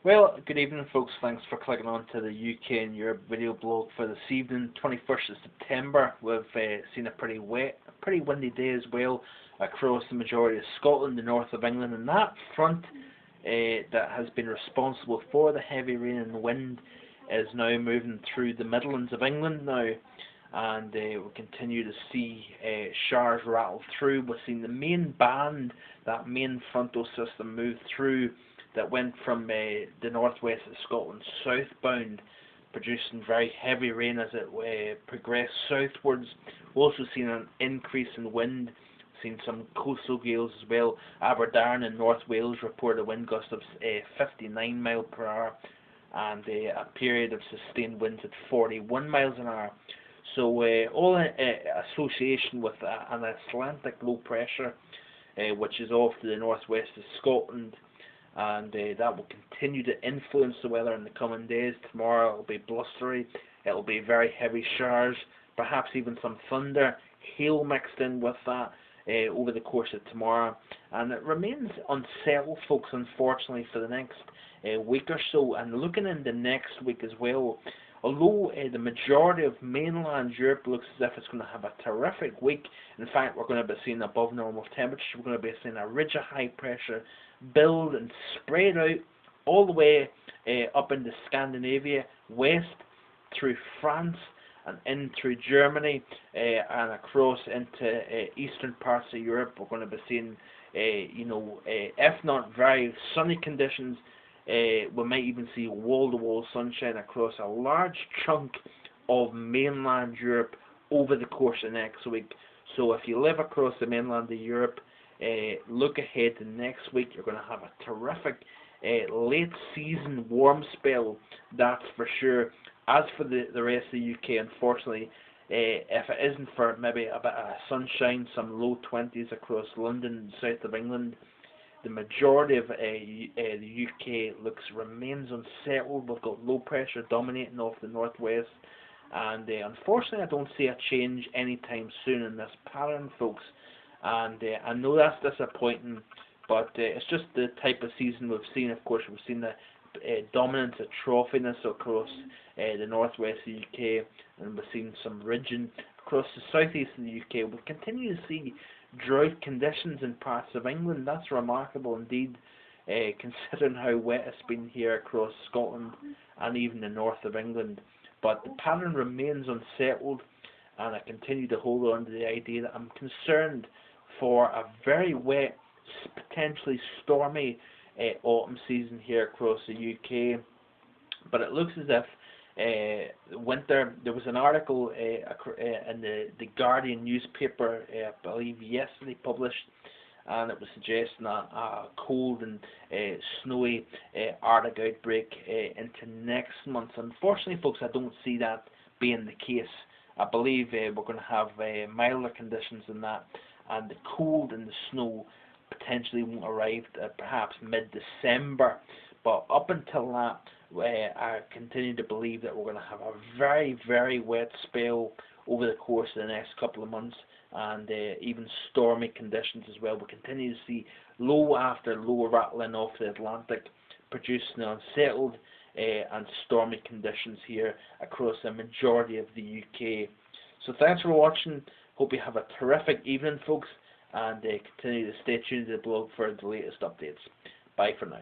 Well, good evening folks, thanks for clicking on to the UK and Europe video blog for this evening, 21st of September. We've seen a pretty wet, pretty windy day as well across the majority of Scotland, the north of England, and that front that has been responsible for the heavy rain and wind is now moving through the Midlands of England now, and we'll continue to see showers rattle through. We've seen the main band, that main frontal system, move through that went from the northwest of Scotland southbound, producing very heavy rain as it progressed southwards. We've also seen an increase in wind, seen some coastal gales as well. Aberdeen in North Wales reported a wind gust of 59 miles per hour and a period of sustained winds at 41 miles an hour. So all association with an Atlantic low pressure which is off to the northwest of Scotland, and that will continue to influence the weather in the coming days. Tomorrow it will be blustery, it will be very heavy showers, perhaps even some thunder, hail mixed in with that over the course of tomorrow, and it remains unsettled, folks, unfortunately, for the next week or so. And looking into next week as well, although the majority of mainland Europe looks as if it's going to have a terrific week, in fact we're going to be seeing above normal temperatures, we're going to be seeing a ridge of high pressure build and spread out all the way up into Scandinavia, west through France and in through Germany and across into eastern parts of Europe. We're going to be seeing if not very sunny conditions, we might even see wall-to-wall sunshine across a large chunk of mainland Europe over the course of next week. So if you live across the mainland of Europe, look ahead to next week. You're going to have a terrific late season warm spell, that's for sure. As for the rest of the UK, unfortunately, if it isn't for maybe a bit of sunshine, some low 20s across London and south of England, the majority of the UK remains unsettled. We've got low pressure dominating off the northwest, and unfortunately I don't see a change anytime soon in this pattern, folks. And I know that's disappointing, but it's just the type of season we've seen. Of course, we've seen the dominance of troughiness across the northwest of the UK, and we've seen some ridging across the southeast of the UK. We'll continue to see drought conditions in parts of England. That's remarkable indeed, considering how wet it's been here across Scotland and even the north of England. But the pattern remains unsettled, and I continue to hold on to the idea that I'm concerned for a very wet, potentially stormy autumn season here across the UK. But it looks as if winter, there was an article in the Guardian newspaper, I believe yesterday, published, and it was suggesting a cold and snowy Arctic outbreak into next month. Unfortunately, folks, I don't see that being the case. I believe we're going to have milder conditions than that, and the cold and the snow potentially won't arrive perhaps mid-December. But up until that, I continue to believe that we're going to have a very, very wet spell over the course of the next couple of months, and even stormy conditions as well. We'll continue to see low after low rattling off the Atlantic, producing unsettled and stormy conditions here across the majority of the UK. So thanks for watching. Hope you have a terrific evening, folks, and continue to stay tuned to the blog for the latest updates. Bye for now.